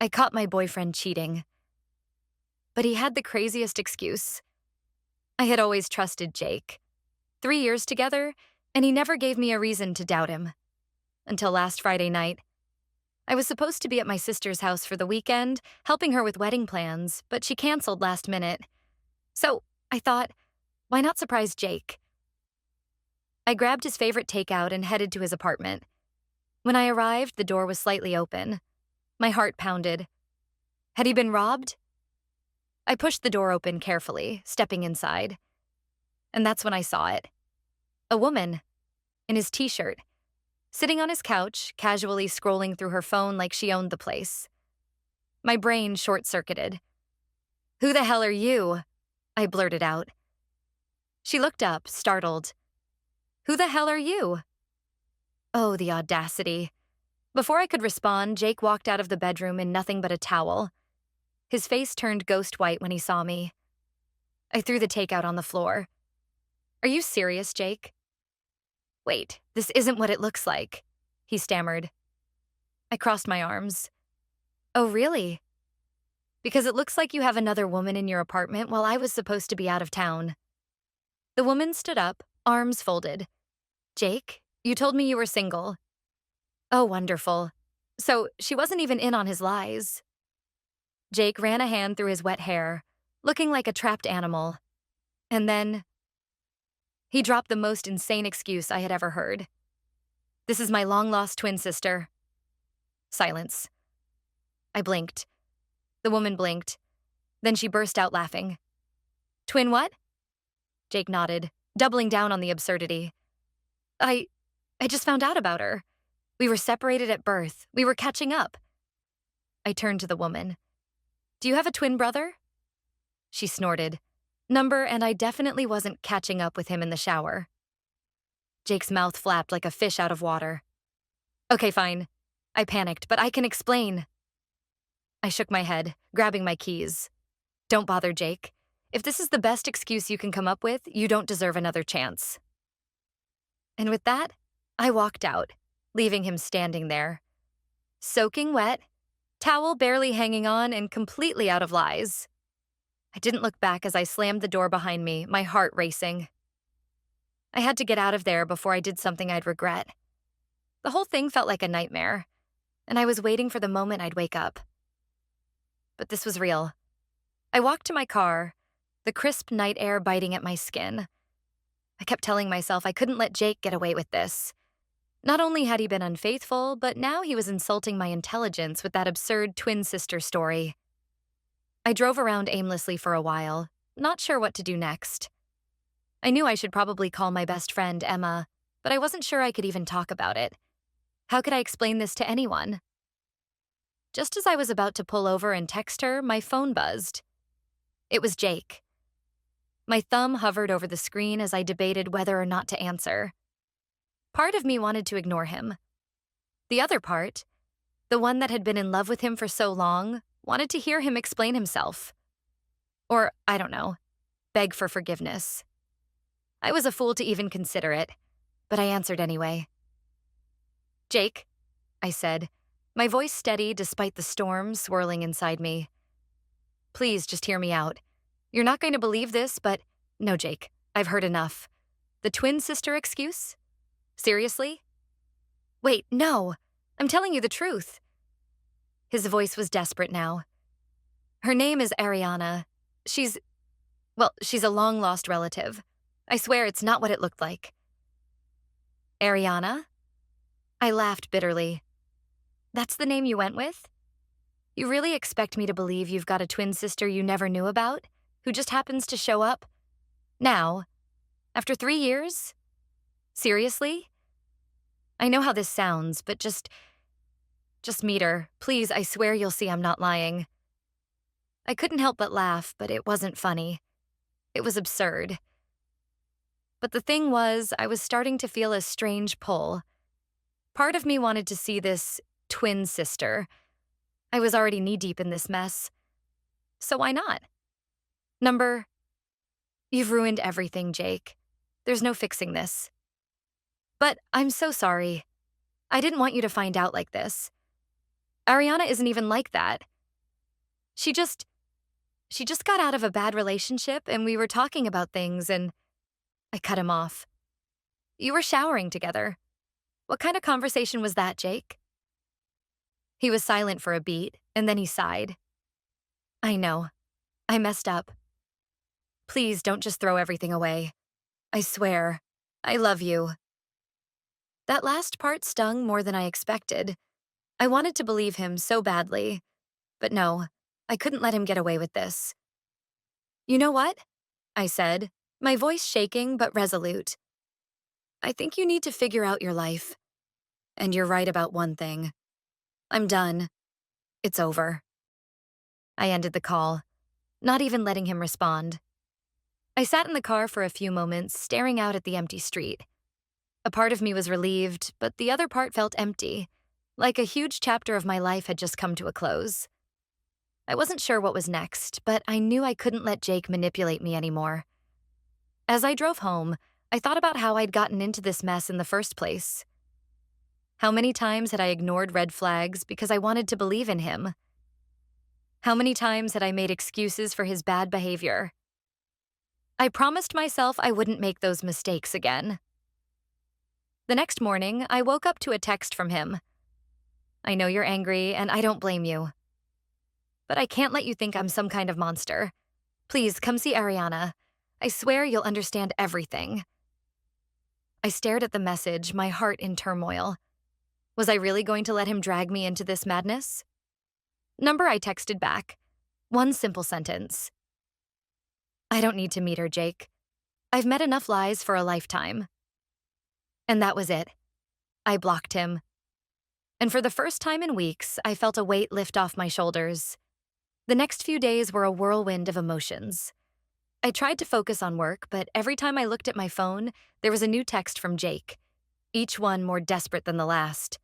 I caught my boyfriend cheating. But he had the craziest excuse. I had always trusted Jake. 3 years together, and he never gave me a reason to doubt him. Until last Friday night. I was supposed to be at my sister's house for the weekend, helping her with wedding plans, but she canceled last minute. So, I thought, why not surprise Jake? I grabbed his favorite takeout and headed to his apartment. When I arrived, the door was slightly open. My heart pounded. Had he been robbed? I pushed the door open carefully, stepping inside. And that's when I saw it. A woman, in his t-shirt, sitting on his couch, casually scrolling through her phone like she owned the place. My brain short-circuited. "Who the hell are you?" I blurted out. She looked up, startled. "Who the hell are you?" Oh, the audacity. Before I could respond, Jake walked out of the bedroom in nothing but a towel. His face turned ghost white when he saw me. I threw the takeout on the floor. "Are you serious, Jake?" "Wait, this isn't what it looks like," he stammered. I crossed my arms. "Oh, really? Because it looks like you have another woman in your apartment while I was supposed to be out of town." The woman stood up, arms folded. "Jake, you told me you were single." "Oh, wonderful. So she wasn't even in on his lies." Jake ran a hand through his wet hair, looking like a trapped animal. And then he dropped the most insane excuse I had ever heard. "This is my long-lost twin sister." Silence. I blinked. The woman blinked. Then she burst out laughing. "Twin what?" Jake nodded, doubling down on the absurdity. I just found out about her. We were separated at birth. We were catching up." I turned to the woman. "Do you have a twin brother?" She snorted. "Number, and I definitely wasn't catching up with him in the shower." Jake's mouth flapped like a fish out of water. "Okay, fine." I panicked, "but I can explain." I shook my head, grabbing my keys. "Don't bother, Jake. If this is the best excuse you can come up with, you don't deserve another chance." And with that, I walked out, leaving him standing there. Soaking wet, towel barely hanging on, and completely out of lies. I didn't look back as I slammed the door behind me, my heart racing. I had to get out of there before I did something I'd regret. The whole thing felt like a nightmare, and I was waiting for the moment I'd wake up. But this was real. I walked to my car, the crisp night air biting at my skin. I kept telling myself I couldn't let Jake get away with this. Not only had he been unfaithful, but now he was insulting my intelligence with that absurd twin sister story. I drove around aimlessly for a while, not sure what to do next. I knew I should probably call my best friend, Emma, but I wasn't sure I could even talk about it. How could I explain this to anyone? Just as I was about to pull over and text her, my phone buzzed. It was Jake. My thumb hovered over the screen as I debated whether or not to answer. Part of me wanted to ignore him. The other part, the one that had been in love with him for so long, wanted to hear him explain himself. Or, I don't know, beg for forgiveness. I was a fool to even consider it, but I answered anyway. "Jake," I said, my voice steady despite the storm swirling inside me. "Please just hear me out. You're not going to believe this, but no, Jake, I've heard enough. The twin sister excuse? Seriously?" "Wait, no. I'm telling you the truth." His voice was desperate now. "Her name is Ariana. She's a long-lost relative. I swear it's not what it looked like." "Ariana?" I laughed bitterly. "That's the name you went with? You really expect me to believe you've got a twin sister you never knew about, who just happens to show up? Now? After 3 years? Seriously? I know how this sounds, but just meet her. Please, I swear you'll see I'm not lying." I couldn't help but laugh, but it wasn't funny. It was absurd. But the thing was, I was starting to feel a strange pull. Part of me wanted to see this twin sister. I was already knee-deep in this mess. So why not? Number, "You've ruined everything, Jake. There's no fixing this." "But I'm so sorry. I didn't want you to find out like this. Ariana isn't even like that. She just she just got out of a bad relationship and we were talking about things and I cut him off. You were showering together. What kind of conversation was that, Jake? He was silent for a beat, and then he sighed. I know. I messed up. Please don't just throw everything away. I swear. I love you. That last part stung more than I expected. I wanted to believe him so badly. But no, I couldn't let him get away with this. You know what? I said, my voice shaking but resolute. I think you need to figure out your life. And you're right about one thing. I'm done. It's over. I ended the call, not even letting him respond. I sat in the car for a few moments, staring out at the empty street. A part of me was relieved, but the other part felt empty, like a huge chapter of my life had just come to a close. I wasn't sure what was next, but I knew I couldn't let Jake manipulate me anymore. As I drove home, I thought about how I'd gotten into this mess in the first place. How many times had I ignored red flags because I wanted to believe in him? How many times had I made excuses for his bad behavior? I promised myself I wouldn't make those mistakes again. The next morning, I woke up to a text from him. I know you're angry, and I don't blame you. But I can't let you think I'm some kind of monster. Please, come see Ariana. I swear you'll understand everything. I stared at the message, my heart in turmoil. Was I really going to let him drag me into this madness? Number I texted back. One simple sentence. I don't need to meet her, Jake. I've met enough lies for a lifetime. And that was it. I blocked him. And for the first time in weeks, I felt a weight lift off my shoulders. The next few days were a whirlwind of emotions. I tried to focus on work, but every time I looked at my phone, there was a new text from Jake, each one more desperate than the last.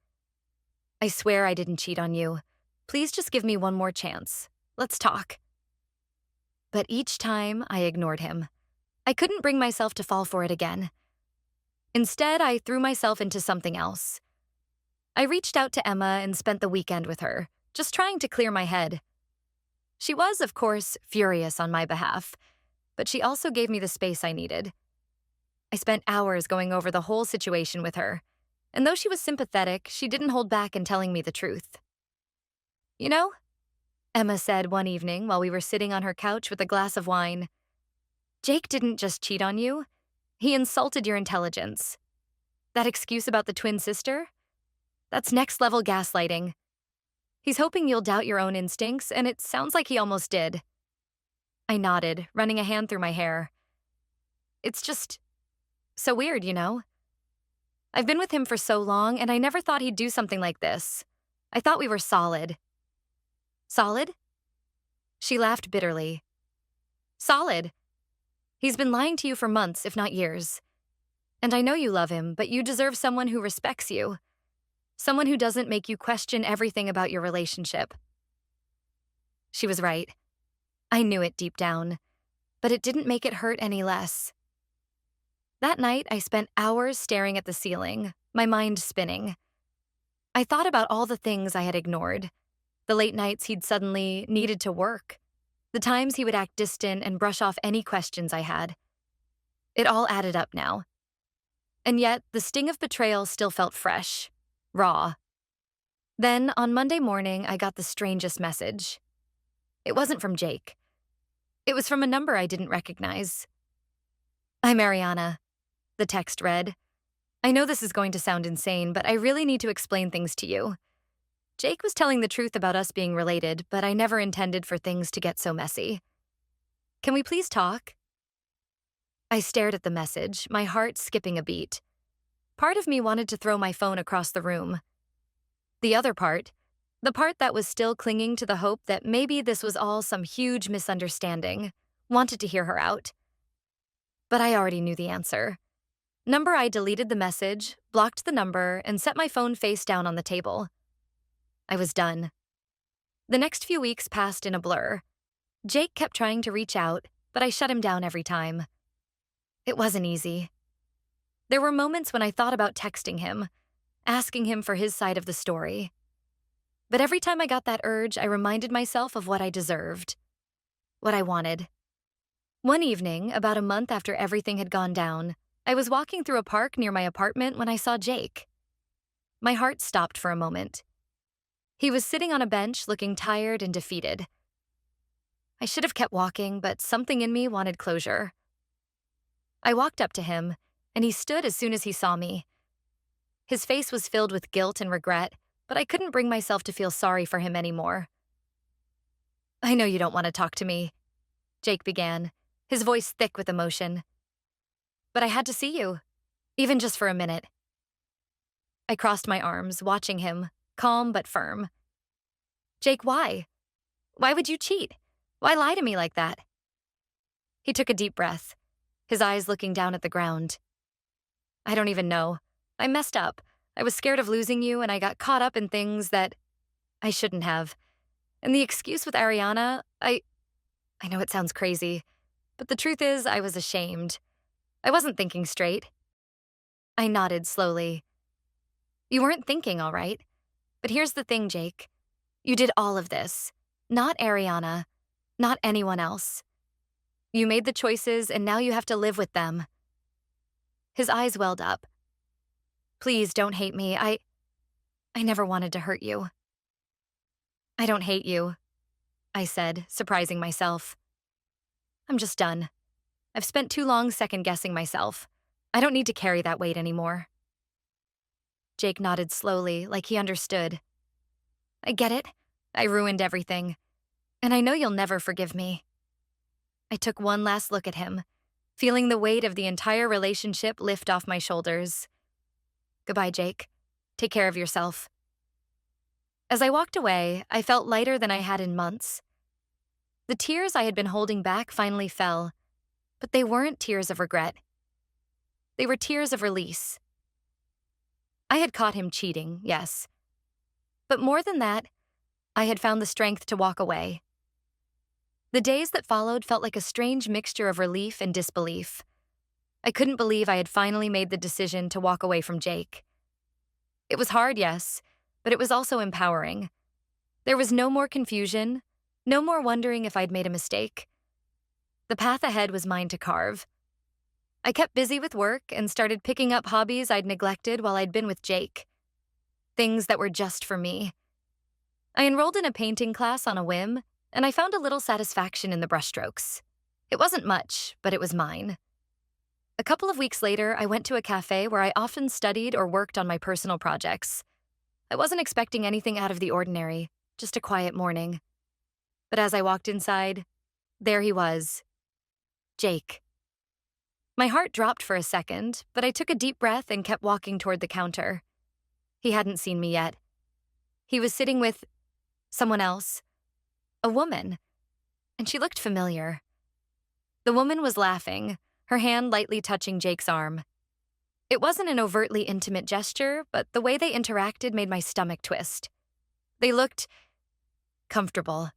I swear I didn't cheat on you. Please just give me one more chance. Let's talk. But each time, I ignored him. I couldn't bring myself to fall for it again. Instead, I threw myself into something else. I reached out to Emma and spent the weekend with her, just trying to clear my head. She was, of course, furious on my behalf, but she also gave me the space I needed. I spent hours going over the whole situation with her, and though she was sympathetic, she didn't hold back in telling me the truth. You know, Emma said one evening while we were sitting on her couch with a glass of wine, Jake didn't just cheat on you, he insulted your intelligence. That excuse about the twin sister? That's next-level gaslighting. He's hoping you'll doubt your own instincts, and it sounds like he almost did. I nodded, running a hand through my hair. It's just so weird, you know? I've been with him for so long, and I never thought he'd do something like this. I thought we were solid. Solid? She laughed bitterly. Solid. He's been lying to you for months, if not years. And I know you love him, but you deserve someone who respects you. Someone who doesn't make you question everything about your relationship. She was right. I knew it deep down, but it didn't make it hurt any less. That night, I spent hours staring at the ceiling, my mind spinning. I thought about all the things I had ignored. The late nights he'd suddenly needed to work. The times he would act distant and brush off any questions I had. It all added up now. And yet, the sting of betrayal still felt fresh, raw. Then, on Monday morning, I got the strangest message. It wasn't from Jake. It was from a number I didn't recognize. I'm Ariana, the text read. I know this is going to sound insane, but I really need to explain things to you. Jake was telling the truth about us being related, but I never intended for things to get so messy. Can we please talk? I stared at the message, my heart skipping a beat. Part of me wanted to throw my phone across the room. The other part, the part that was still clinging to the hope that maybe this was all some huge misunderstanding, wanted to hear her out. But I already knew the answer. I deleted the message, blocked the number, and set my phone face down on the table. I was done. The next few weeks passed in a blur. Jake kept trying to reach out, but I shut him down every time. It wasn't easy. There were moments when I thought about texting him, asking him for his side of the story. But every time I got that urge, I reminded myself of what I deserved, what I wanted. One evening, about a month after everything had gone down, I was walking through a park near my apartment when I saw Jake. My heart stopped for a moment. He was sitting on a bench looking tired and defeated. I should have kept walking, but something in me wanted closure. I walked up to him, and he stood as soon as he saw me. His face was filled with guilt and regret, but I couldn't bring myself to feel sorry for him anymore. "I know you don't want to talk to me," Jake began, his voice thick with emotion. "But I had to see you, even just for a minute." I crossed my arms, watching him, calm but firm. "Jake, why? Why would you cheat? Why lie to me like that?" He took a deep breath, his eyes looking down at the ground. "I don't even know. I messed up. I was scared of losing you, and I got caught up in things that I shouldn't have. And the excuse with Ariana, I know it sounds crazy, but the truth is I was ashamed. I wasn't thinking straight." I nodded slowly. "You weren't thinking, all right. But here's the thing, Jake. You did all of this. Not Ariana. Not anyone else. You made the choices, and now you have to live with them." His eyes welled up. "Please don't hate me. I never wanted to hurt you." "I don't hate you," I said, surprising myself. "I'm just done. I've spent too long second-guessing myself. I don't need to carry that weight anymore." Jake nodded slowly, like he understood. "I get it. I ruined everything. And I know you'll never forgive me." I took one last look at him, feeling the weight of the entire relationship lift off my shoulders. "Goodbye, Jake. Take care of yourself." As I walked away, I felt lighter than I had in months. The tears I had been holding back finally fell, but they weren't tears of regret. They were tears of release. I had caught him cheating, yes. But more than that, I had found the strength to walk away. The days that followed felt like a strange mixture of relief and disbelief. I couldn't believe I had finally made the decision to walk away from Jake. It was hard, yes, but it was also empowering. There was no more confusion, no more wondering if I'd made a mistake. The path ahead was mine to carve. I kept busy with work and started picking up hobbies I'd neglected while I'd been with Jake. Things that were just for me. I enrolled in a painting class on a whim, and I found a little satisfaction in the brushstrokes. It wasn't much, but it was mine. A couple of weeks later, I went to a cafe where I often studied or worked on my personal projects. I wasn't expecting anything out of the ordinary, just a quiet morning. But as I walked inside, there he was, Jake. My heart dropped for a second, but I took a deep breath and kept walking toward the counter. He hadn't seen me yet. He was sitting with someone else, a woman, and she looked familiar. The woman was laughing, her hand lightly touching Jake's arm. It wasn't an overtly intimate gesture, but the way they interacted made my stomach twist. They looked comfortable.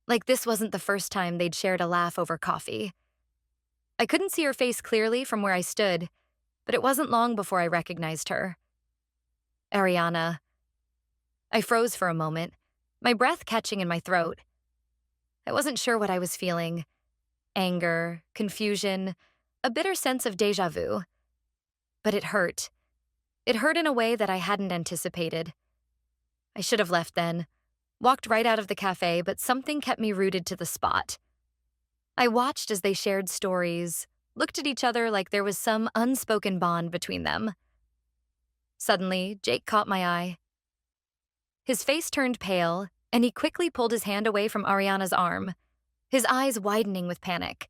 Like this wasn't the first time they'd shared a laugh over coffee. I couldn't see her face clearly from where I stood, but it wasn't long before I recognized her. Ariana. I froze for a moment, my breath catching in my throat. I wasn't sure what I was feeling. Anger, confusion, a bitter sense of déjà vu. But it hurt. It hurt in a way that I hadn't anticipated. I should have left then, walked right out of the cafe, but something kept me rooted to the spot. I watched as they shared stories, looked at each other like there was some unspoken bond between them. Suddenly, Jake caught my eye. His face turned pale, and he quickly pulled his hand away from Ariana's arm, his eyes widening with panic.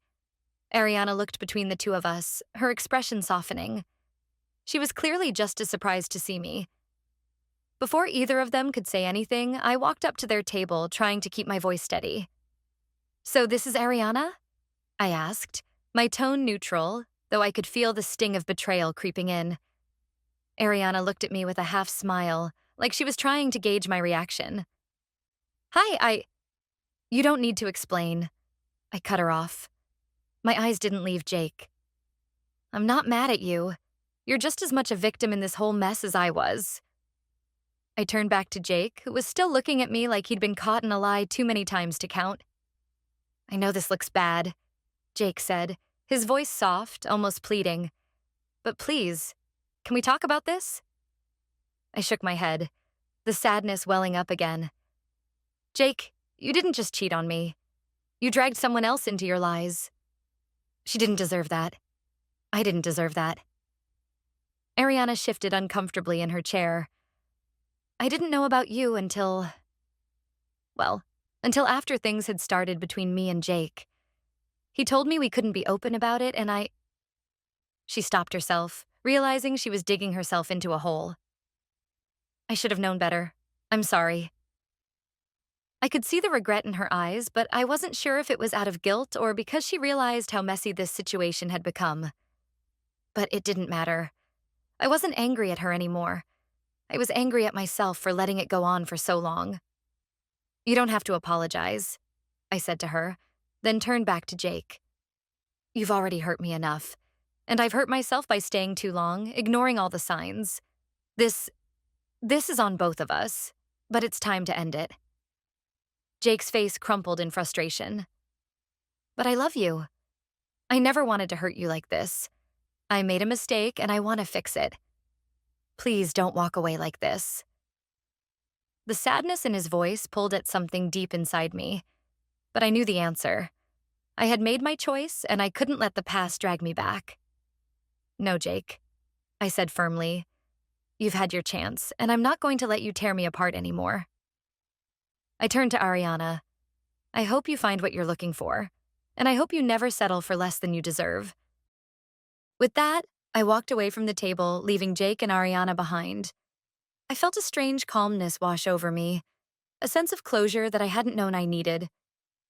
Ariana looked between the two of us, her expression softening. She was clearly just as surprised to see me. Before either of them could say anything, I walked up to their table, trying to keep my voice steady. "So this is Ariana?" I asked, my tone neutral, though I could feel the sting of betrayal creeping in. Ariana looked at me with a half smile, like she was trying to gauge my reaction. "Hi, You don't need to explain." I cut her off. My eyes didn't leave Jake. "I'm not mad at you. You're just as much a victim in this whole mess as I was." I turned back to Jake, who was still looking at me like he'd been caught in a lie too many times to count. I know this looks bad, Jake said, his voice soft, almost pleading. But please, can we talk about this? I shook my head, the sadness welling up again. Jake, you didn't just cheat on me. You dragged someone else into your lies. She didn't deserve that. I didn't deserve that. Ariana shifted uncomfortably in her chair. I didn't know about you until after things had started between me and Jake. He told me we couldn't be open about it, and She stopped herself, realizing she was digging herself into a hole. I should have known better. I'm sorry. I could see the regret in her eyes, but I wasn't sure if it was out of guilt or because she realized how messy this situation had become. But it didn't matter. I wasn't angry at her anymore. I was angry at myself for letting it go on for so long. You don't have to apologize, I said to her, then turned back to Jake. You've already hurt me enough, and I've hurt myself by staying too long, ignoring all the signs. This is on both of us, but it's time to end it. Jake's face crumpled in frustration. But I love you. I never wanted to hurt you like this. I made a mistake and I want to fix it. Please don't walk away like this. The sadness in his voice pulled at something deep inside me, but I knew the answer. I had made my choice and I couldn't let the past drag me back. No, Jake, I said firmly. You've had your chance, and I'm not going to let you tear me apart anymore. I turned to Ariana. I hope you find what you're looking for, and I hope you never settle for less than you deserve. With that, I walked away from the table, leaving Jake and Ariana behind. I felt a strange calmness wash over me, a sense of closure that I hadn't known I needed.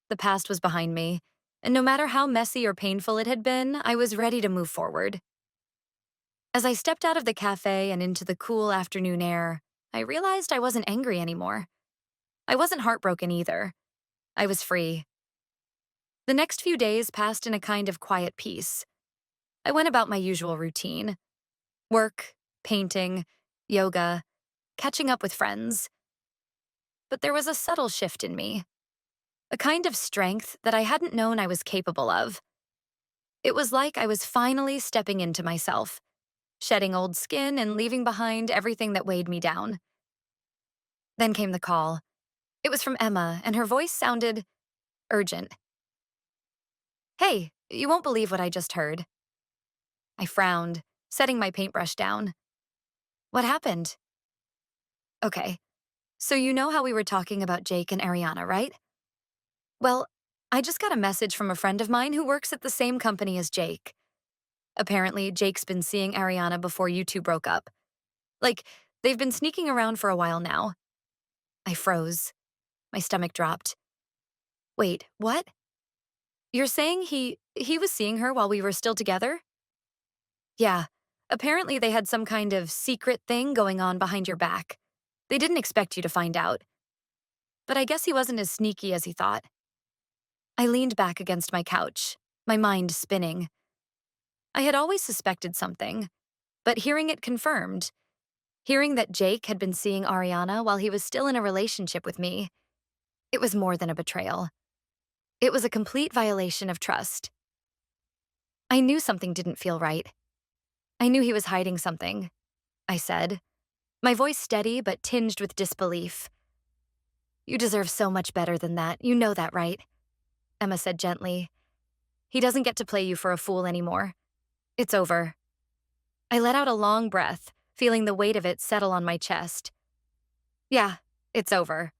The past was behind me, and no matter how messy or painful it had been, I was ready to move forward. As I stepped out of the cafe and into the cool afternoon air, I realized I wasn't angry anymore. I wasn't heartbroken either. I was free. The next few days passed in a kind of quiet peace. I went about my usual routine. Work, painting, yoga, catching up with friends. But there was a subtle shift in me. A kind of strength that I hadn't known I was capable of. It was like I was finally stepping into myself, shedding old skin and leaving behind everything that weighed me down. Then came the call. It was from Emma, and her voice sounded urgent. Hey, you won't believe what I just heard. I frowned, setting my paintbrush down. What happened? Okay, so you know how we were talking about Jake and Ariana, right? Well, I just got a message from a friend of mine who works at the same company as Jake. Apparently, Jake's been seeing Ariana before you two broke up. Like, they've been sneaking around for a while now. I froze. My stomach dropped. Wait, what? You're saying he was seeing her while we were still together? Yeah, apparently they had some kind of secret thing going on behind your back. They didn't expect you to find out. But I guess he wasn't as sneaky as he thought. I leaned back against my couch, my mind spinning. I had always suspected something, but hearing it confirmed, hearing that Jake had been seeing Ariana while he was still in a relationship with me, it was more than a betrayal. It was a complete violation of trust. I knew something didn't feel right. I knew he was hiding something, I said, my voice steady but tinged with disbelief. You deserve so much better than that. You know that, right? Emma said gently. He doesn't get to play you for a fool anymore. It's over. I let out a long breath, feeling the weight of it settle on my chest. Yeah, it's over.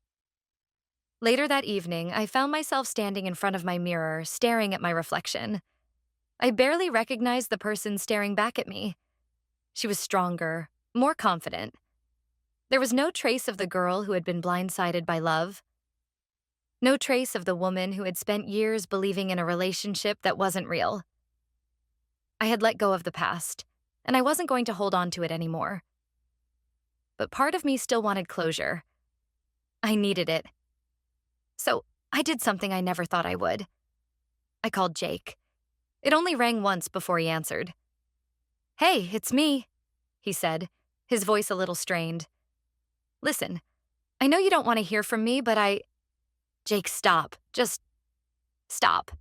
Later that evening, I found myself standing in front of my mirror, staring at my reflection. I barely recognized the person staring back at me. She was stronger, more confident. There was no trace of the girl who had been blindsided by love. No trace of the woman who had spent years believing in a relationship that wasn't real. I had let go of the past, and I wasn't going to hold on to it anymore. But part of me still wanted closure. I needed it. So I did something I never thought I would. I called Jake. It only rang once before he answered. Hey, it's me, he said, his voice a little strained. Listen, I know you don't want to hear from me, but Jake, stop. Just stop.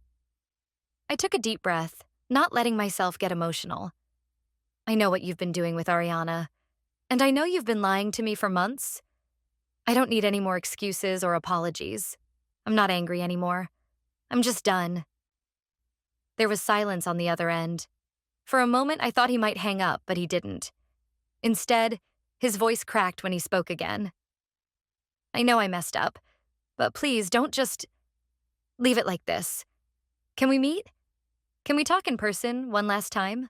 I took a deep breath, not letting myself get emotional. I know what you've been doing with Ariana, and I know you've been lying to me for months. I don't need any more excuses or apologies. I'm not angry anymore. I'm just done. There was silence on the other end. For a moment, I thought he might hang up, but he didn't. Instead, his voice cracked when he spoke again. I know I messed up, but please don't just leave it like this. Can we meet? Can we talk in person one last time?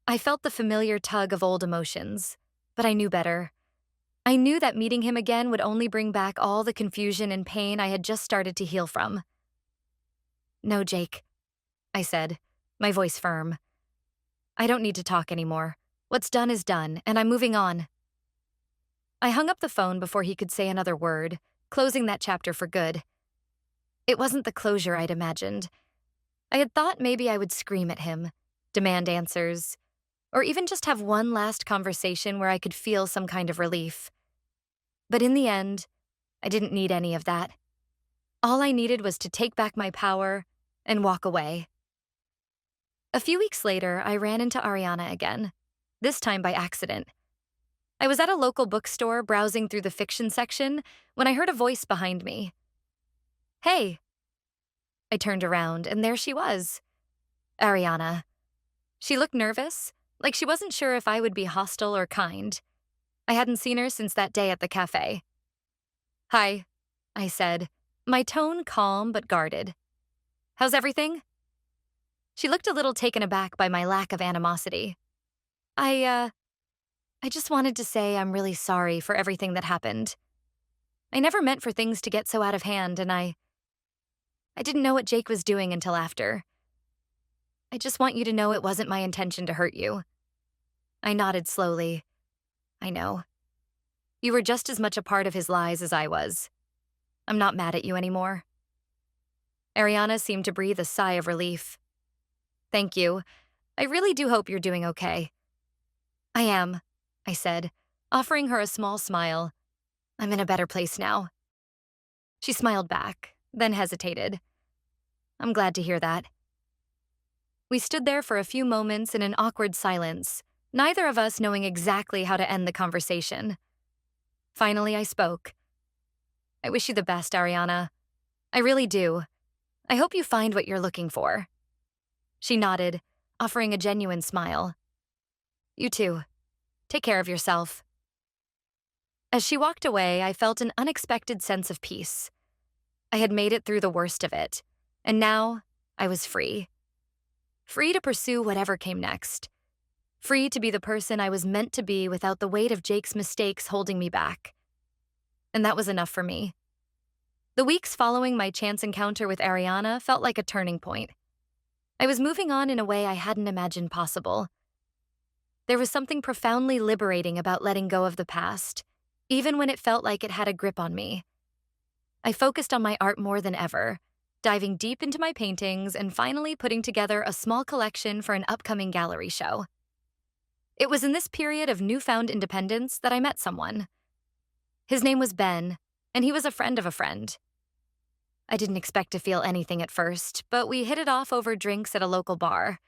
I felt the familiar tug of old emotions, but I knew better. I knew that meeting him again would only bring back all the confusion and pain I had just started to heal from. No, Jake, I said, my voice firm. I don't need to talk anymore. What's done is done, and I'm moving on. I hung up the phone before he could say another word, closing that chapter for good. It wasn't the closure I'd imagined. I had thought maybe I would scream at him, demand answers, or even just have one last conversation where I could feel some kind of relief. But in the end, I didn't need any of that. All I needed was to take back my power and walk away. A few weeks later, I ran into Ariana again, this time by accident. I was at a local bookstore browsing through the fiction section when I heard a voice behind me. Hey. I turned around, and there she was. Ariana. She looked nervous, like she wasn't sure if I would be hostile or kind. I hadn't seen her since that day at the cafe. Hi, I said, my tone calm but guarded. How's everything? She looked a little taken aback by my lack of animosity. I just wanted to say I'm really sorry for everything that happened. I never meant for things to get so out of hand, and I didn't know what Jake was doing until after. I just want you to know it wasn't my intention to hurt you. I nodded slowly. I know. You were just as much a part of his lies as I was. I'm not mad at you anymore. Ariana seemed to breathe a sigh of relief. Thank you. I really do hope you're doing okay. I am, I said, offering her a small smile. I'm in a better place now. She smiled back, then hesitated. I'm glad to hear that. We stood there for a few moments in an awkward silence, neither of us knowing exactly how to end the conversation. Finally, I spoke. I wish you the best, Ariana. I really do. I hope you find what you're looking for. She nodded, offering a genuine smile. You too. Take care of yourself. As she walked away, I felt an unexpected sense of peace. I had made it through the worst of it, and now I was free. Free to pursue whatever came next. Free to be the person I was meant to be without the weight of Jake's mistakes holding me back. And that was enough for me. The weeks following my chance encounter with Ariana felt like a turning point. I was moving on in a way I hadn't imagined possible. There was something profoundly liberating about letting go of the past, even when it felt like it had a grip on me. I focused on my art more than ever, diving deep into my paintings and finally putting together a small collection for an upcoming gallery show. It was in this period of newfound independence that I met someone. His name was Ben, and he was a friend of a friend. I didn't expect to feel anything at first, but we hit it off over drinks at a local bar.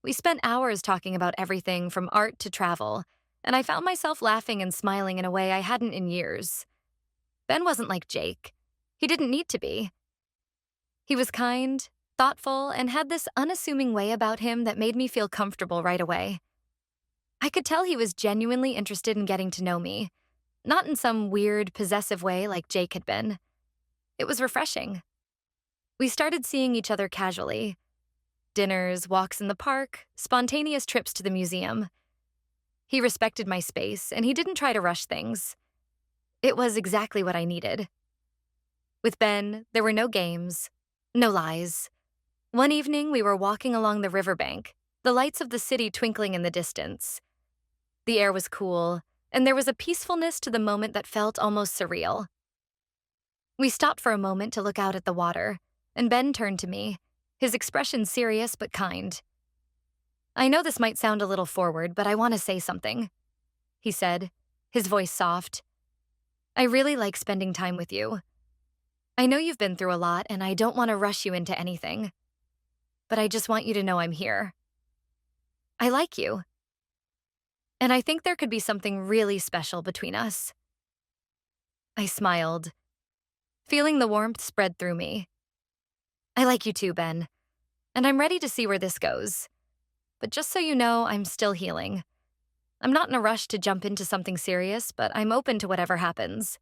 We spent hours talking about everything from art to travel, and I found myself laughing and smiling in a way I hadn't in years. Ben wasn't like Jake. He didn't need to be. He was kind, thoughtful, and had this unassuming way about him that made me feel comfortable right away. I could tell he was genuinely interested in getting to know me, not in some weird, possessive way like Jake had been. It was refreshing. We started seeing each other casually. Dinners, walks in the park, spontaneous trips to the museum. He respected my space, and he didn't try to rush things. It was exactly what I needed. With Ben, there were no games, no lies. One evening, we were walking along the riverbank, the lights of the city twinkling in the distance. The air was cool, and there was a peacefulness to the moment that felt almost surreal. We stopped for a moment to look out at the water, and Ben turned to me, his expression serious but kind. I know this might sound a little forward, but I want to say something, he said, his voice soft. I really like spending time with you. I know you've been through a lot, and I don't want to rush you into anything, but I just want you to know I'm here. I like you, and I think there could be something really special between us. I smiled, feeling the warmth spread through me. I like you too, Ben, and I'm ready to see where this goes. But just so you know, I'm still healing. I'm not in a rush to jump into something serious, but I'm open to whatever happens.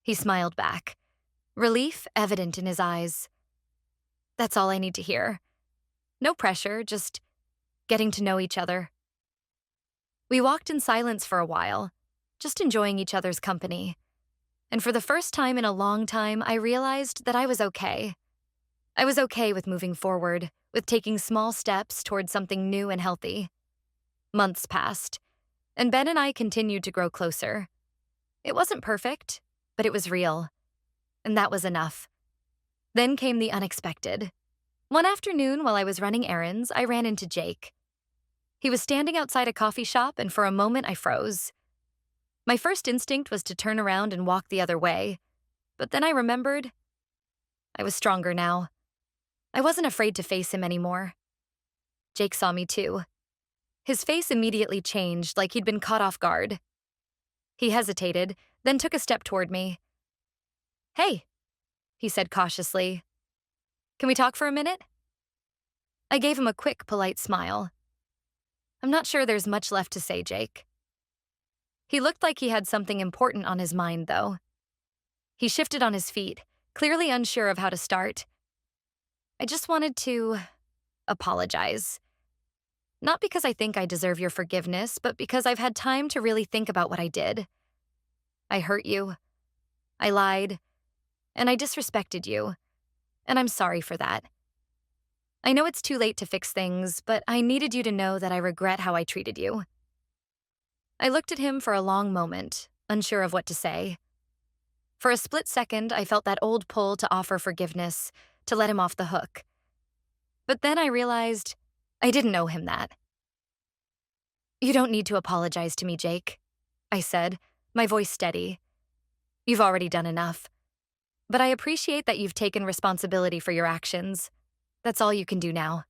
He smiled back, relief evident in his eyes. That's all I need to hear. No pressure, just getting to know each other. We walked in silence for a while, just enjoying each other's company. And for the first time in a long time, I realized that I was okay. I was okay with moving forward, with taking small steps towards something new and healthy. Months passed, and Ben and I continued to grow closer. It wasn't perfect, but it was real, and that was enough. Then came the unexpected. One afternoon, while I was running errands, I ran into Jake. He was standing outside a coffee shop, and for a moment I froze. My first instinct was to turn around and walk the other way, but then I remembered I was stronger now. I wasn't afraid to face him anymore. Jake saw me too. His face immediately changed, like he'd been caught off guard. He hesitated, then took a step toward me. "Hey," he said cautiously. "Can we talk for a minute?" I gave him a quick, polite smile. "I'm not sure there's much left to say, Jake." He looked like he had something important on his mind, though. He shifted on his feet, clearly unsure of how to start. "I just wanted to apologize. Not because I think I deserve your forgiveness, but because I've had time to really think about what I did. I hurt you. I lied. And I disrespected you. And I'm sorry for that. I know it's too late to fix things, but I needed you to know that I regret how I treated you." I looked at him for a long moment, unsure of what to say. For a split second, I felt that old pull to offer forgiveness, to let him off the hook. But then I realized I didn't owe him that. "You don't need to apologize to me, Jake," I said, my voice steady. "You've already done enough. But I appreciate that you've taken responsibility for your actions. That's all you can do now."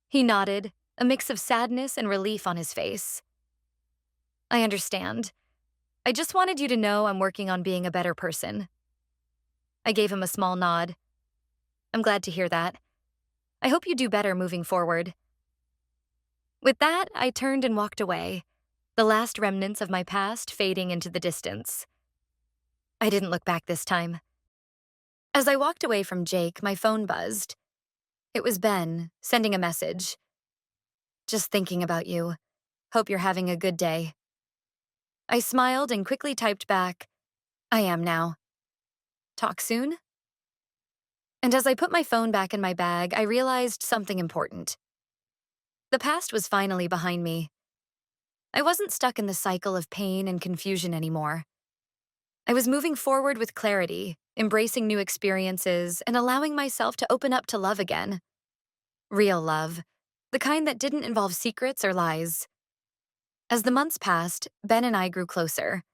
He nodded, a mix of sadness and relief on his face. "I understand. I just wanted you to know I'm working on being a better person." I gave him a small nod. "I'm glad to hear that. I hope you do better moving forward." With that, I turned and walked away, the last remnants of my past fading into the distance. I didn't look back this time. As I walked away from Jake, my phone buzzed. It was Ben, sending a message. "Just thinking about you. Hope you're having a good day." I smiled and quickly typed back, "I am now. Talk soon?" And as I put my phone back in my bag, I realized something important. The past was finally behind me. I wasn't stuck in the cycle of pain and confusion anymore. I was moving forward with clarity, embracing new experiences, and allowing myself to open up to love again. Real love, the kind that didn't involve secrets or lies. As the months passed, Ben and I grew closer.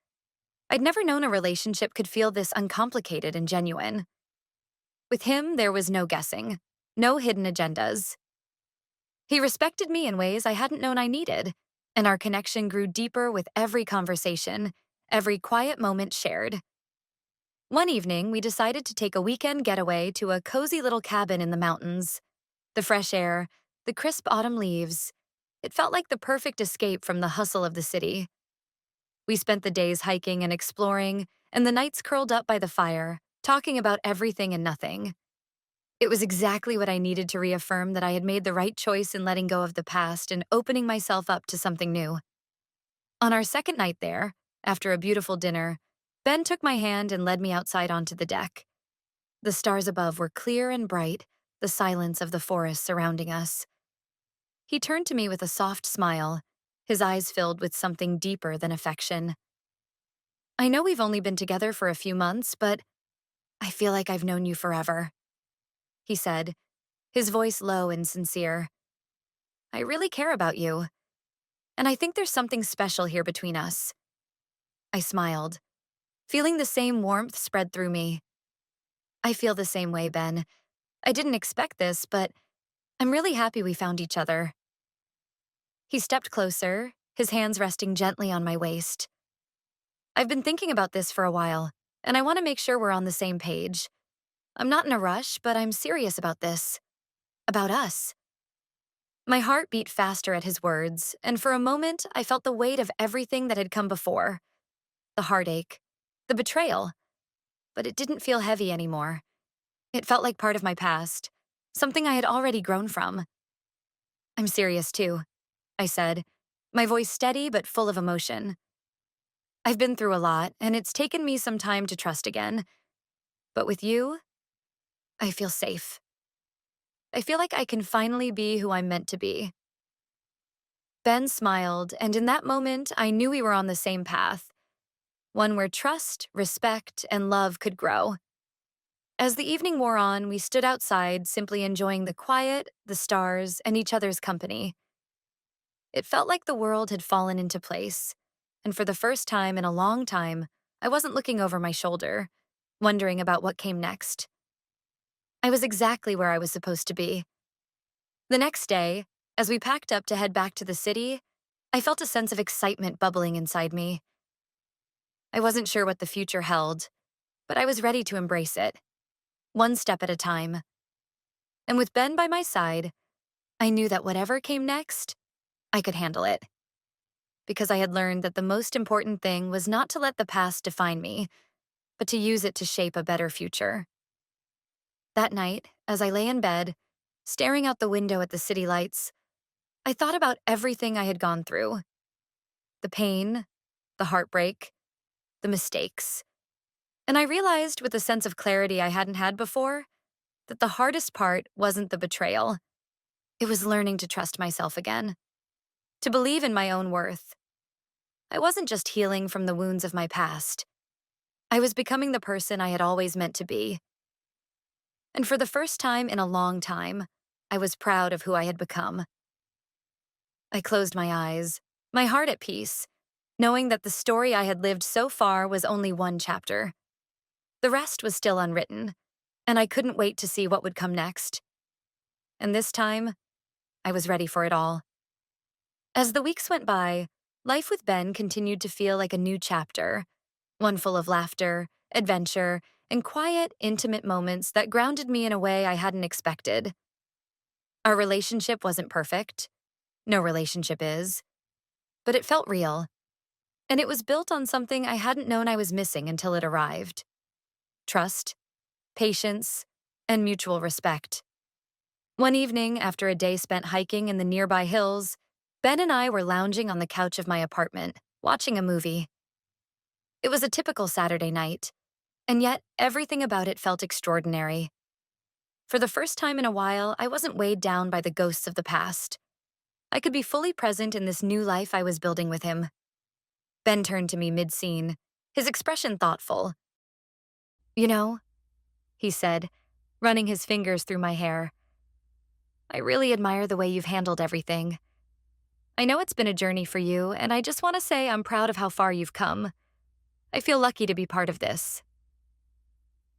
I'd never known a relationship could feel this uncomplicated and genuine. With him, there was no guessing, no hidden agendas. He respected me in ways I hadn't known I needed, and our connection grew deeper with every conversation, every quiet moment shared. One evening, we decided to take a weekend getaway to a cozy little cabin in the mountains. The fresh air, the crisp autumn leaves. It felt like the perfect escape from the hustle of the city. We spent the days hiking and exploring, and the nights curled up by the fire, talking about everything and nothing. It was exactly what I needed to reaffirm that I had made the right choice in letting go of the past and opening myself up to something new. On our second night there, after a beautiful dinner, Ben took my hand and led me outside onto the deck. The stars above were clear and bright, the silence of the forest surrounding us. He turned to me with a soft smile, his eyes filled with something deeper than affection. "I know we've only been together for a few months, but I feel like I've known you forever," he said, his voice low and sincere. "I really care about you, and I think there's something special here between us." I smiled, feeling the same warmth spread through me. I feel the same way, Ben. I didn't expect this, but I'm really happy we found each other. He stepped closer, his hands resting gently on my waist. I've been thinking about this for a while, and I want to make sure we're on the same page. I'm not in a rush, but I'm serious about this. About us. My heart beat faster at his words, and for a moment, I felt the weight of everything that had come before. The heartache, the betrayal. But it didn't feel heavy anymore. It felt like part of my past, something I had already grown from. I'm serious too, I said, my voice steady but full of emotion. I've been through a lot, and it's taken me some time to trust again. But with you, I feel safe. I feel like I can finally be who I'm meant to be. Ben smiled, and in that moment, I knew we were on the same path, one where trust, respect, and love could grow. As the evening wore on, we stood outside, simply enjoying the quiet, the stars, and each other's company. It felt like the world had fallen into place, and for the first time in a long time, I wasn't looking over my shoulder, wondering about what came next. I was exactly where I was supposed to be. The next day, as we packed up to head back to the city, I felt a sense of excitement bubbling inside me. I wasn't sure what the future held, but I was ready to embrace it, one step at a time. And with Ben by my side, I knew that whatever came next, I could handle it. Because I had learned that the most important thing was not to let the past define me, but to use it to shape a better future. That night, as I lay in bed, staring out the window at the city lights, I thought about everything I had gone through. The pain, the heartbreak, the mistakes. And I realized with a sense of clarity I hadn't had before, that the hardest part wasn't the betrayal. It was learning to trust myself again, to believe in my own worth. I wasn't just healing from the wounds of my past. I was becoming the person I had always meant to be. And for the first time in a long time, I was proud of who I had become. I closed my eyes, my heart at peace, knowing that the story I had lived so far was only one chapter. The rest was still unwritten, and I couldn't wait to see what would come next. And this time, I was ready for it all. As the weeks went by, life with Ben continued to feel like a new chapter, one full of laughter, adventure, and quiet, intimate moments that grounded me in a way I hadn't expected. Our relationship wasn't perfect. No relationship is. But it felt real. And it was built on something I hadn't known I was missing until it arrived. Trust, patience, and mutual respect. One evening, after a day spent hiking in the nearby hills, Ben and I were lounging on the couch of my apartment, watching a movie. It was a typical Saturday night, and yet everything about it felt extraordinary. For the first time in a while, I wasn't weighed down by the ghosts of the past. I could be fully present in this new life I was building with him. Ben turned to me mid-scene, his expression thoughtful. "You know," he said, running his fingers through my hair, "I really admire the way you've handled everything. I know it's been a journey for you, and I just want to say I'm proud of how far you've come. I feel lucky to be part of this."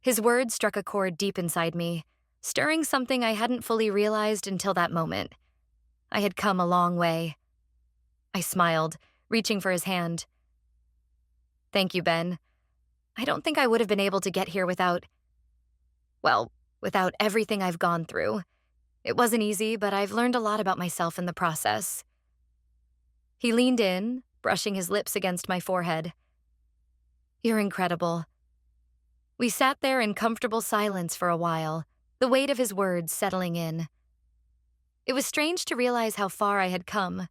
His words struck a chord deep inside me, stirring something I hadn't fully realized until that moment. I had come a long way. I smiled, reaching for his hand. "Thank you, Ben. I don't think I would have been able to get here without everything I've gone through. It wasn't easy, but I've learned a lot about myself in the process." He leaned in, brushing his lips against my forehead. "You're incredible." We sat there in comfortable silence for a while, the weight of his words settling in. It was strange to realize how far I had come,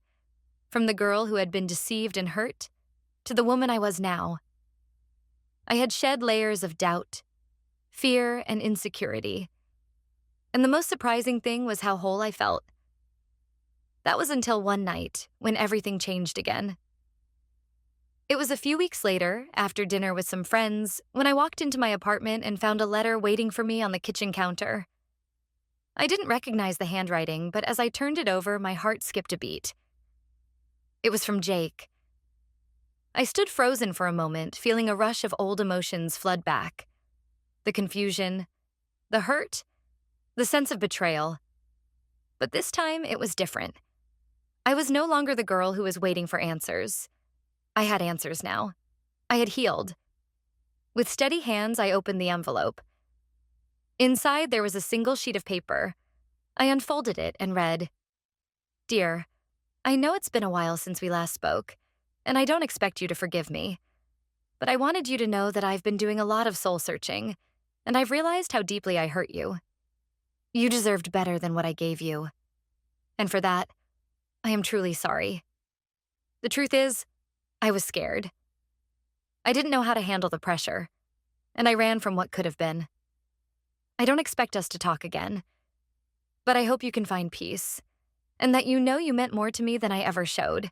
from the girl who had been deceived and hurt, to the woman I was now. I had shed layers of doubt, fear, and insecurity. And the most surprising thing was how whole I felt. That was until one night, when everything changed again. It was a few weeks later, after dinner with some friends, when I walked into my apartment and found a letter waiting for me on the kitchen counter. I didn't recognize the handwriting, but as I turned it over, my heart skipped a beat. It was from Jake. I stood frozen for a moment, feeling a rush of old emotions flood back. The confusion, the hurt, the sense of betrayal. But this time, it was different. I was no longer the girl who was waiting for answers. I had answers now. I had healed. With steady hands, I opened the envelope. Inside, there was a single sheet of paper. I unfolded it and read, "Dear, I know it's been a while since we last spoke, and I don't expect you to forgive me. But I wanted you to know that I've been doing a lot of soul searching, and I've realized how deeply I hurt you. You deserved better than what I gave you. And for that, I am truly sorry. The truth is, I was scared. I didn't know how to handle the pressure, and I ran from what could have been. I don't expect us to talk again, but I hope you can find peace, and that you know you meant more to me than I ever showed.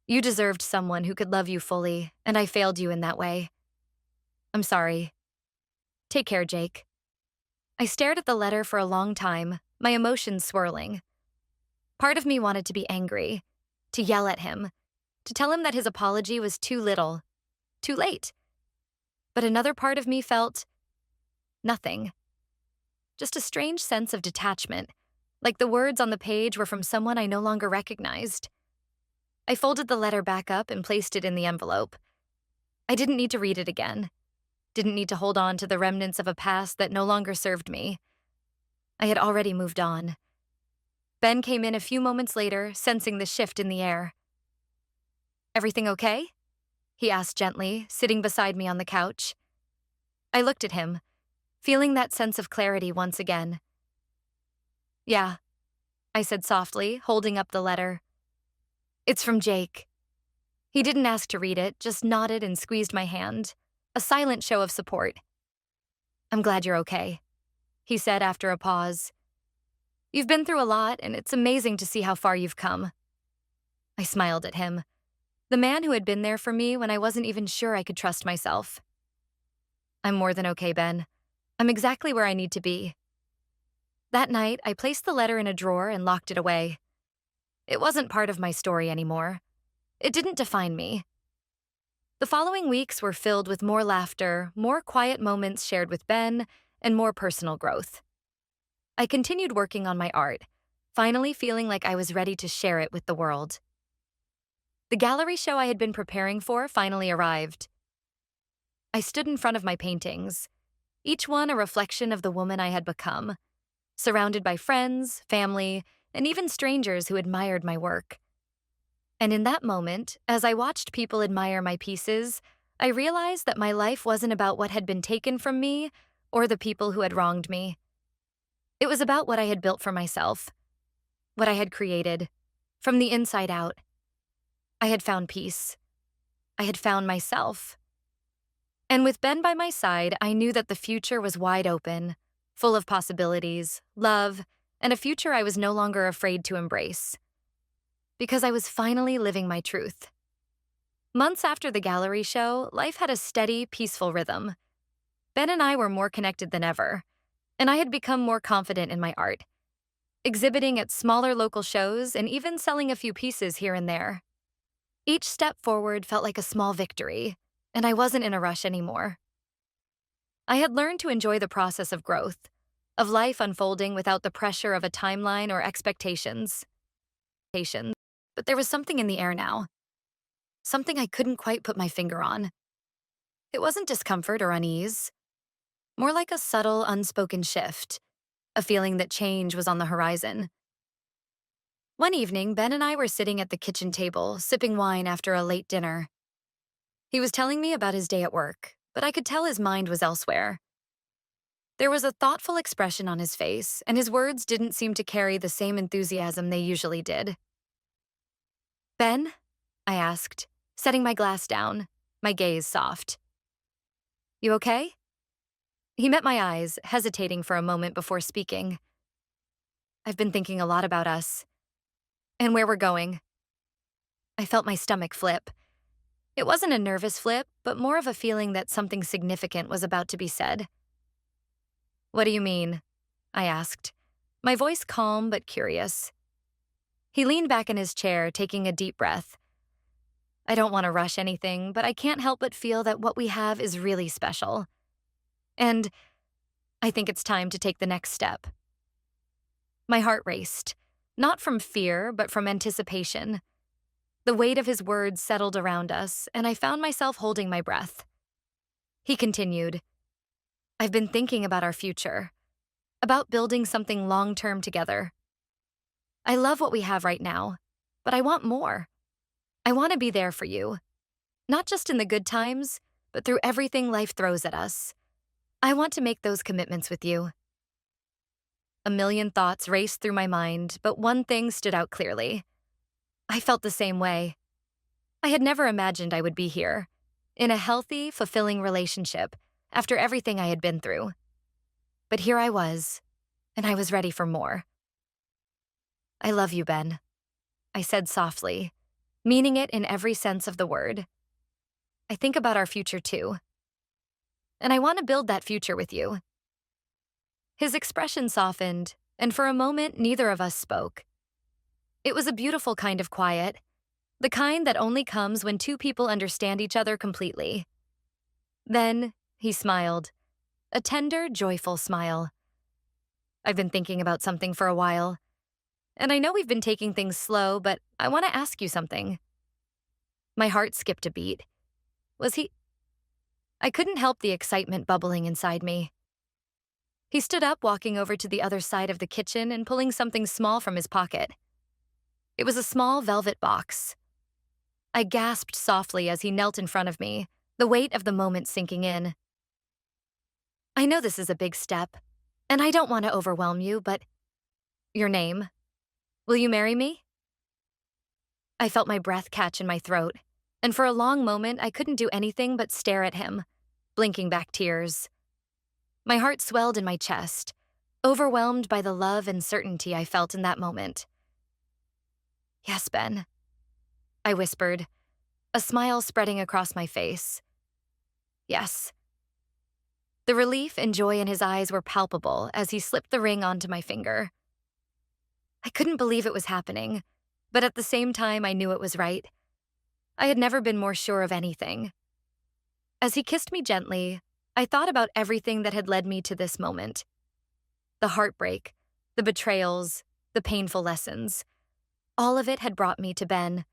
You deserved someone who could love you fully, and I failed you in that way. I'm sorry. Take care, Jake." I stared at the letter for a long time, my emotions swirling. Part of me wanted to be angry, to yell at him, to tell him that his apology was too little, too late. But another part of me felt nothing. Just a strange sense of detachment, like the words on the page were from someone I no longer recognized. I folded the letter back up and placed it in the envelope. I didn't need to read it again. Didn't need to hold on to the remnants of a past that no longer served me. I had already moved on. Ben came in a few moments later, sensing the shift in the air. "Everything okay?" he asked gently, sitting beside me on the couch. I looked at him, feeling that sense of clarity once again. "Yeah," I said softly, holding up the letter. "It's from Jake." He didn't ask to read it, just nodded and squeezed my hand, a silent show of support. "I'm glad you're okay," he said after a pause. "You've been through a lot, and it's amazing to see how far you've come." I smiled at him, the man who had been there for me when I wasn't even sure I could trust myself. "I'm more than okay, Ben. I'm exactly where I need to be." That night, I placed the letter in a drawer and locked it away. It wasn't part of my story anymore. It didn't define me. The following weeks were filled with more laughter, more quiet moments shared with Ben, and more personal growth. I continued working on my art, finally feeling like I was ready to share it with the world. The gallery show I had been preparing for finally arrived. I stood in front of my paintings, each one a reflection of the woman I had become, surrounded by friends, family, and even strangers who admired my work. And in that moment, as I watched people admire my pieces, I realized that my life wasn't about what had been taken from me or the people who had wronged me. It was about what I had built for myself, what I had created, from the inside out. I had found peace. I had found myself. And with Ben by my side, I knew that the future was wide open, full of possibilities, love, and a future I was no longer afraid to embrace. Because I was finally living my truth. Months after the gallery show, life had a steady, peaceful rhythm. Ben and I were more connected than ever, and I had become more confident in my art, exhibiting at smaller local shows and even selling a few pieces here and there. Each step forward felt like a small victory, and I wasn't in a rush anymore. I had learned to enjoy the process of growth, of life unfolding without the pressure of a timeline or expectations. But there was something in the air now, something I couldn't quite put my finger on. It wasn't discomfort or unease, more like a subtle, unspoken shift, a feeling that change was on the horizon. One evening, Ben and I were sitting at the kitchen table, sipping wine after a late dinner. He was telling me about his day at work, but I could tell his mind was elsewhere. There was a thoughtful expression on his face, and his words didn't seem to carry the same enthusiasm they usually did. "Ben?" I asked, setting my glass down, my gaze soft. "You okay?" He met my eyes, hesitating for a moment before speaking. "I've been thinking a lot about us, and where we're going." I felt my stomach flip. It wasn't a nervous flip, but more of a feeling that something significant was about to be said. "What do you mean?" I asked, my voice calm but curious. He leaned back in his chair, taking a deep breath. I don't want to rush anything, but I can't help but feel that what we have is really special. And I think it's time to take the next step. My heart raced, not from fear, but from anticipation. The weight of his words settled around us, and I found myself holding my breath. He continued, I've been thinking about our future, about building something long-term together. I love what we have right now, but I want more. I want to be there for you, not just in the good times, but through everything life throws at us. I want to make those commitments with you. A million thoughts raced through my mind, but one thing stood out clearly. I felt the same way. I had never imagined I would be here, in a healthy, fulfilling relationship, after everything I had been through. But here I was, and I was ready for more. I love you, Ben, I said softly, meaning it in every sense of the word. I think about our future too, and I want to build that future with you. His expression softened, and for a moment, neither of us spoke. It was a beautiful kind of quiet, the kind that only comes when two people understand each other completely. Then he smiled, a tender, joyful smile. I've been thinking about something for a while, and I know we've been taking things slow, but I want to ask you something. My heart skipped a beat. Was he? I couldn't help the excitement bubbling inside me. He stood up, walking over to the other side of the kitchen and pulling something small from his pocket. It was a small velvet box. I gasped softly as he knelt in front of me, the weight of the moment sinking in. I know this is a big step, and I don't want to overwhelm you, but your name. Will you marry me? I felt my breath catch in my throat, and for a long moment I couldn't do anything but stare at him, blinking back tears. My heart swelled in my chest, overwhelmed by the love and certainty I felt in that moment. Yes, Ben, I whispered, a smile spreading across my face. Yes. The relief and joy in his eyes were palpable as he slipped the ring onto my finger. I couldn't believe it was happening, but at the same time I knew it was right. I had never been more sure of anything. As he kissed me gently, I thought about everything that had led me to this moment. The heartbreak, the betrayals, the painful lessons. All of it had brought me to Ben.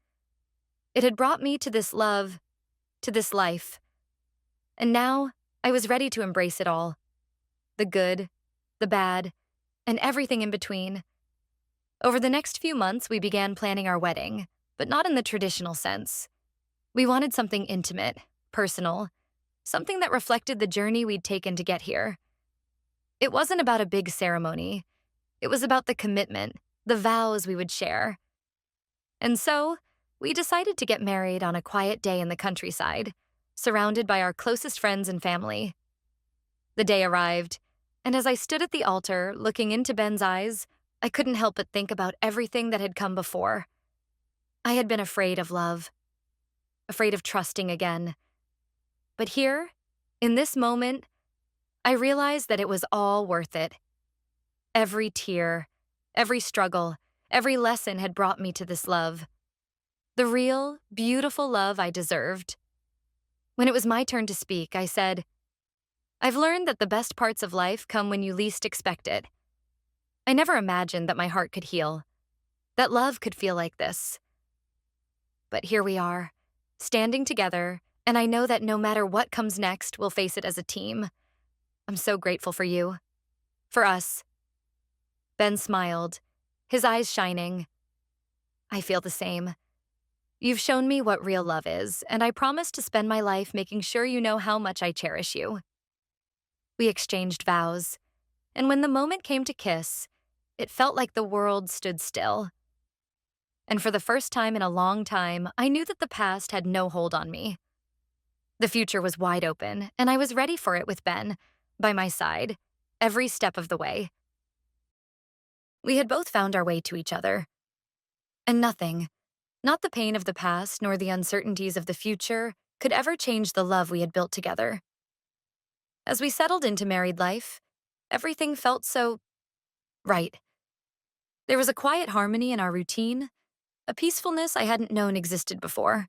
It had brought me to this love, to this life. And now, I was ready to embrace it all. The good, the bad, and everything in between. Over the next few months, we began planning our wedding, but not in the traditional sense. We wanted something intimate, personal, something that reflected the journey we'd taken to get here. It wasn't about a big ceremony. It was about the commitment, the vows we would share. And so, we decided to get married on a quiet day in the countryside, surrounded by our closest friends and family. The day arrived, and as I stood at the altar, looking into Ben's eyes, I couldn't help but think about everything that had come before. I had been afraid of love, afraid of trusting again. But here, in this moment, I realized that it was all worth it. Every tear, every struggle, every lesson had brought me to this love. The real, beautiful love I deserved. When it was my turn to speak, I said, I've learned that the best parts of life come when you least expect it. I never imagined that my heart could heal, that love could feel like this. But here we are, standing together, and I know that no matter what comes next, we'll face it as a team. I'm so grateful for you. For us. Ben smiled, his eyes shining. I feel the same. You've shown me what real love is, and I promise to spend my life making sure you know how much I cherish you. We exchanged vows, and when the moment came to kiss, it felt like the world stood still. And for the first time in a long time, I knew that the past had no hold on me. The future was wide open, and I was ready for it with Ben, by my side, every step of the way. We had both found our way to each other. And nothing, not the pain of the past nor the uncertainties of the future, could ever change the love we had built together. As we settled into married life, everything felt so right. There was a quiet harmony in our routine, a peacefulness I hadn't known existed before.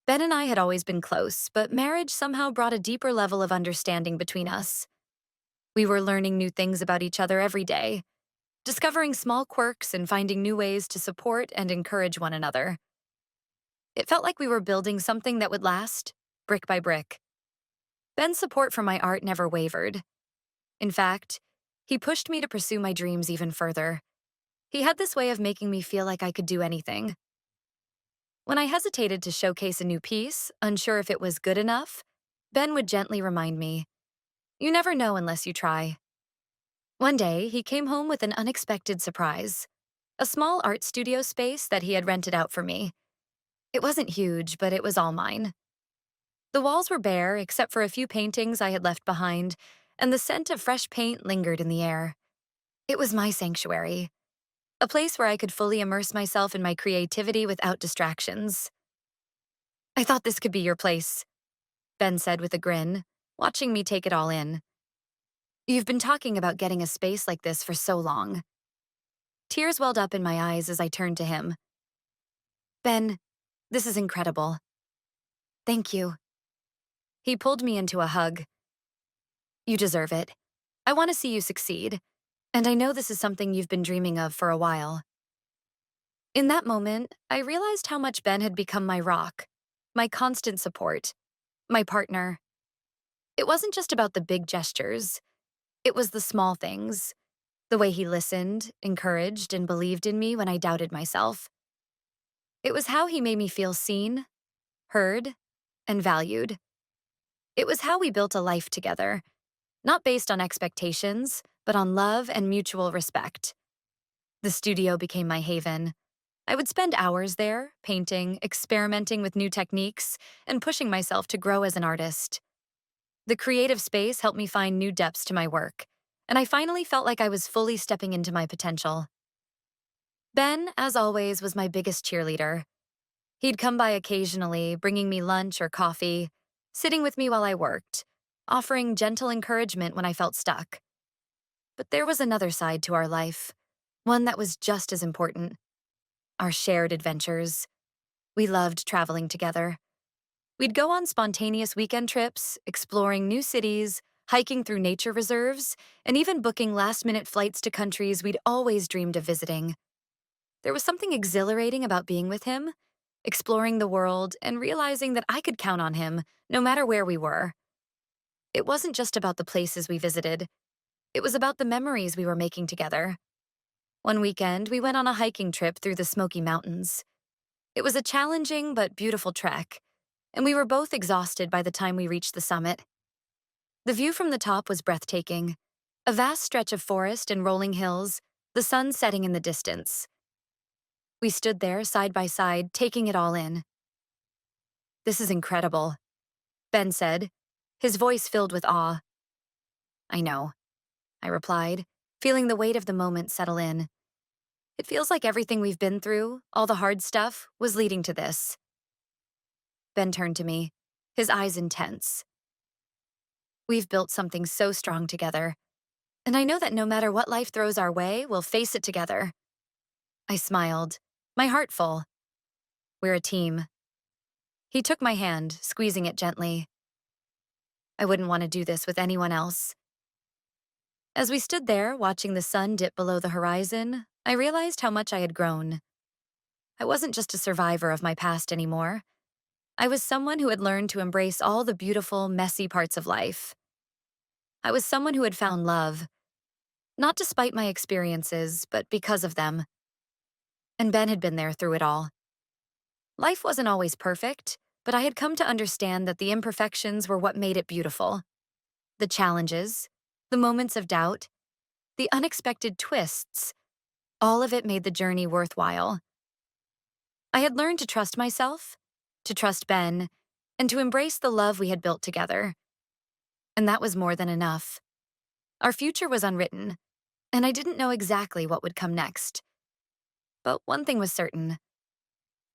Ben and I had always been close, but marriage somehow brought a deeper level of understanding between us. We were learning new things about each other every day, discovering small quirks and finding new ways to support and encourage one another. It felt like we were building something that would last, brick by brick. Ben's support for my art never wavered. In fact, he pushed me to pursue my dreams even further. He had this way of making me feel like I could do anything. When I hesitated to showcase a new piece, unsure if it was good enough, Ben would gently remind me, "You never know unless you try." One day, he came home with an unexpected surprise, a small art studio space that he had rented out for me. It wasn't huge, but it was all mine. The walls were bare, except for a few paintings I had left behind, and the scent of fresh paint lingered in the air. It was my sanctuary, a place where I could fully immerse myself in my creativity without distractions. "I thought this could be your place," Ben said with a grin, watching me take it all in. "You've been talking about getting a space like this for so long." Tears welled up in my eyes as I turned to him. "Ben, this is incredible." "Thank you." He pulled me into a hug. "You deserve it. I want to see you succeed, and I know this is something you've been dreaming of for a while." In that moment, I realized how much Ben had become my rock, my constant support, my partner. It wasn't just about the big gestures, it was the small things, the way he listened, encouraged, and believed in me when I doubted myself. It was how he made me feel seen, heard, and valued. It was how we built a life together, not based on expectations, but on love and mutual respect. The studio became my haven. I would spend hours there, painting, experimenting with new techniques, and pushing myself to grow as an artist. The creative space helped me find new depths to my work, and I finally felt like I was fully stepping into my potential. Ben, as always, was my biggest cheerleader. He'd come by occasionally, bringing me lunch or coffee, sitting with me while I worked, offering gentle encouragement when I felt stuck. But there was another side to our life, one that was just as important: our shared adventures. We loved traveling together. We'd go on spontaneous weekend trips, exploring new cities, hiking through nature reserves, and even booking last-minute flights to countries we'd always dreamed of visiting. There was something exhilarating about being with him, exploring the world, and realizing that I could count on him, no matter where we were. It wasn't just about the places we visited. It was about the memories we were making together. One weekend, we went on a hiking trip through the Smoky Mountains. It was a challenging but beautiful trek, and we were both exhausted by the time we reached the summit. The view from the top was breathtaking: a vast stretch of forest and rolling hills, the sun setting in the distance. We stood there side by side, taking it all in. "This is incredible," Ben said, his voice filled with awe. "I know," I replied, feeling the weight of the moment settle in. It feels like everything we've been through, all the hard stuff, was leading to this. Ben turned to me, his eyes intense. "We've built something so strong together, and I know that no matter what life throws our way, we'll face it together." I smiled, my heart full. "We're a team." He took my hand, squeezing it gently. "I wouldn't want to do this with anyone else." As we stood there, watching the sun dip below the horizon, I realized how much I had grown. I wasn't just a survivor of my past anymore. I was someone who had learned to embrace all the beautiful, messy parts of life. I was someone who had found love, not despite my experiences, but because of them. And Ben had been there through it all. Life wasn't always perfect, but I had come to understand that the imperfections were what made it beautiful. The challenges, the moments of doubt, the unexpected twists, all of it made the journey worthwhile. I had learned to trust myself, to trust Ben, and to embrace the love we had built together. And that was more than enough. Our future was unwritten, and I didn't know exactly what would come next. But one thing was certain: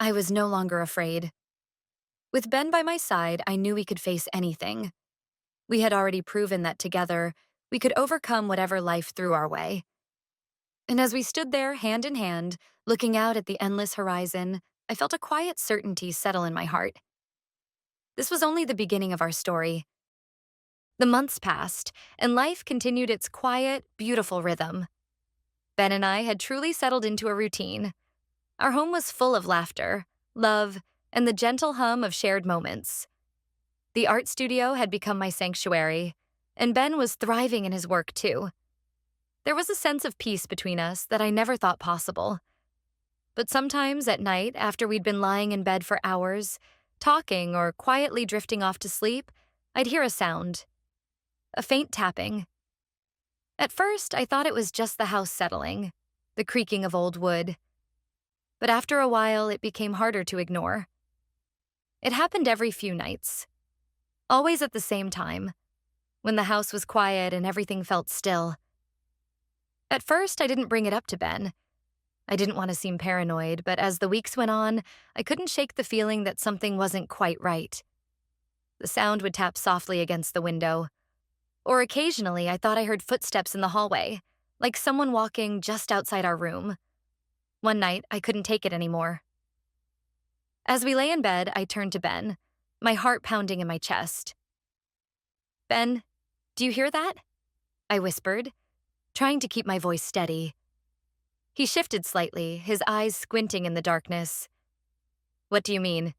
I was no longer afraid. With Ben by my side, I knew we could face anything. We had already proven that together, we could overcome whatever life threw our way. And as we stood there, hand in hand, looking out at the endless horizon, I felt a quiet certainty settle in my heart. This was only the beginning of our story. The months passed, and life continued its quiet, beautiful rhythm. Ben and I had truly settled into a routine. Our home was full of laughter, love, and the gentle hum of shared moments. The art studio had become my sanctuary, and Ben was thriving in his work too. There was a sense of peace between us that I never thought possible. But sometimes at night, after we'd been lying in bed for hours, talking or quietly drifting off to sleep, I'd hear a sound. A faint tapping. At first, I thought it was just the house settling, the creaking of old wood. But after a while, it became harder to ignore. It happened every few nights. Always at the same time, when the house was quiet and everything felt still. At first, I didn't bring it up to Ben. I didn't want to seem paranoid, but as the weeks went on, I couldn't shake the feeling that something wasn't quite right. The sound would tap softly against the window. Or occasionally, I thought I heard footsteps in the hallway, like someone walking just outside our room. One night, I couldn't take it anymore. As we lay in bed, I turned to Ben, my heart pounding in my chest. "Ben, do you hear that?" I whispered, trying to keep my voice steady. He shifted slightly, his eyes squinting in the darkness. "What do you mean?"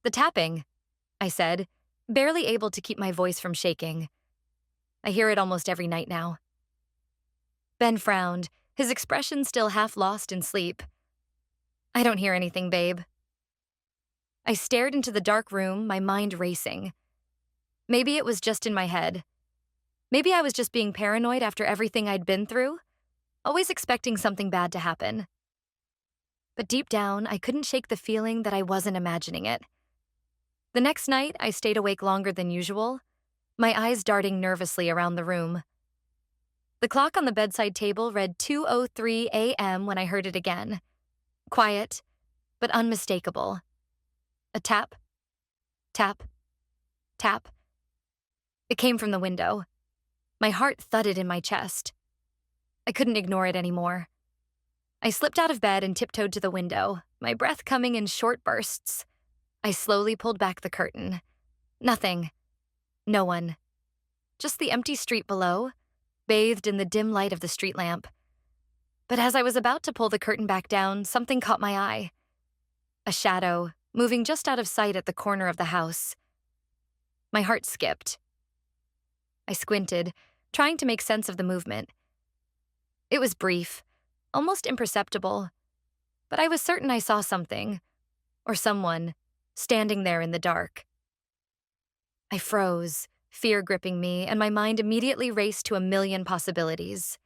"The tapping," I said, barely able to keep my voice from shaking. "I hear it almost every night now." Ben frowned, his expression still half lost in sleep. "I don't hear anything, babe." I stared into the dark room, my mind racing. Maybe it was just in my head. Maybe I was just being paranoid after everything I'd been through, always expecting something bad to happen. But deep down, I couldn't shake the feeling that I wasn't imagining it. The next night, I stayed awake longer than usual, my eyes darting nervously around the room. The clock on the bedside table read 2:03 a.m. when I heard it again. Quiet, but unmistakable. A tap, tap, tap. It came from the window. My heart thudded in my chest. I couldn't ignore it anymore. I slipped out of bed and tiptoed to the window, my breath coming in short bursts. I slowly pulled back the curtain. Nothing. No one. Just the empty street below, bathed in the dim light of the street lamp. But as I was about to pull the curtain back down, something caught my eye. A shadow, moving just out of sight at the corner of the house. My heart skipped. I squinted, trying to make sense of the movement. It was brief, almost imperceptible, but I was certain I saw something, or someone, standing there in the dark. I froze, fear gripping me, and my mind immediately raced to a million possibilities.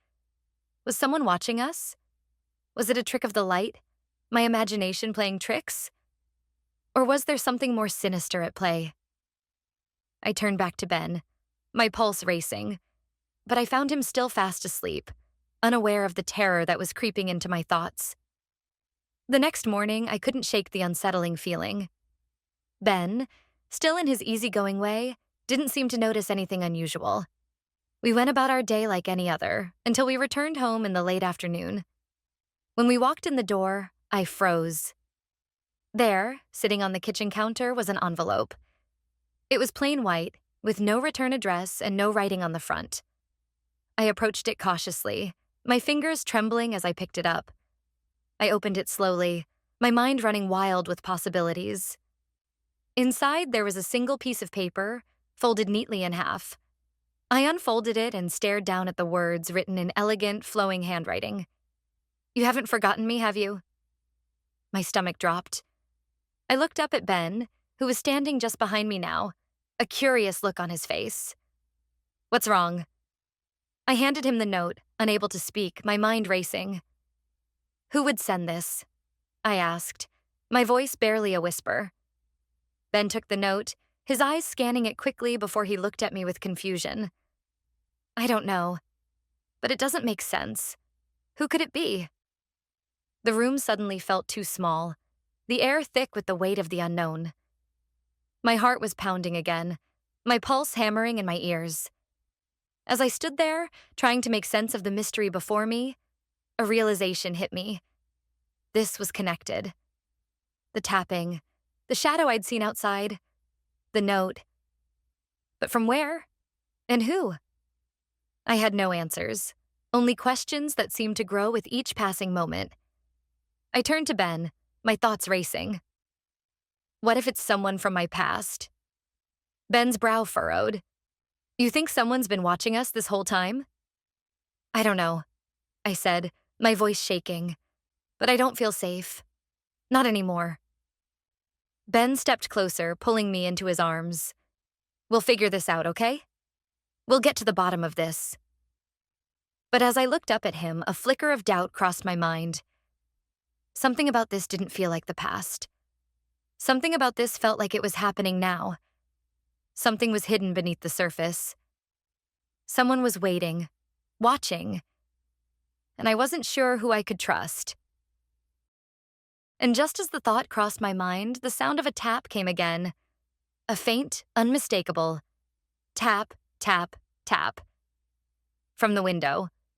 Was someone watching us? Was it a trick of the light? My imagination playing tricks? Or was there something more sinister at play? I turned back to Ben, my pulse racing, but I found him still fast asleep, unaware of the terror that was creeping into my thoughts. The next morning, I couldn't shake the unsettling feeling. Ben, still in his easygoing way, didn't seem to notice anything unusual. We went about our day like any other, until we returned home in the late afternoon. When we walked in the door, I froze. There, sitting on the kitchen counter, was an envelope. It was plain white, with no return address and no writing on the front. I approached it cautiously, my fingers trembling as I picked it up. I opened it slowly, my mind running wild with possibilities. Inside, there was a single piece of paper, folded neatly in half. I unfolded it and stared down at the words written in elegant, flowing handwriting. "You haven't forgotten me, have you?" My stomach dropped. I looked up at Ben, who was standing just behind me now, a curious look on his face. "What's wrong?" I handed him the note, unable to speak, my mind racing. "Who would send this?" I asked, my voice barely a whisper. Ben took the note, his eyes scanning it quickly before he looked at me with confusion. "I don't know, but it doesn't make sense. Who could it be?" The room suddenly felt too small, the air thick with the weight of the unknown. My heart was pounding again, my pulse hammering in my ears. As I stood there, trying to make sense of the mystery before me, a realization hit me. This was connected. The tapping, the shadow I'd seen outside, the note. But from where? And who? I had no answers, only questions that seemed to grow with each passing moment. I turned to Ben, my thoughts racing. What if it's someone from my past? Ben's brow furrowed. You think someone's been watching us this whole time? I don't know, I said, my voice shaking. But I don't feel safe. Not anymore. Ben stepped closer, pulling me into his arms. We'll figure this out, okay? We'll get to the bottom of this. But as I looked up at him, a flicker of doubt crossed my mind. Something about this didn't feel like the past. Something about this felt like it was happening now. Something was hidden beneath the surface. Someone was waiting, watching, and I wasn't sure who I could trust. And just as the thought crossed my mind, the sound of a tap came again. A faint, unmistakable tap, tap, tap. From the window,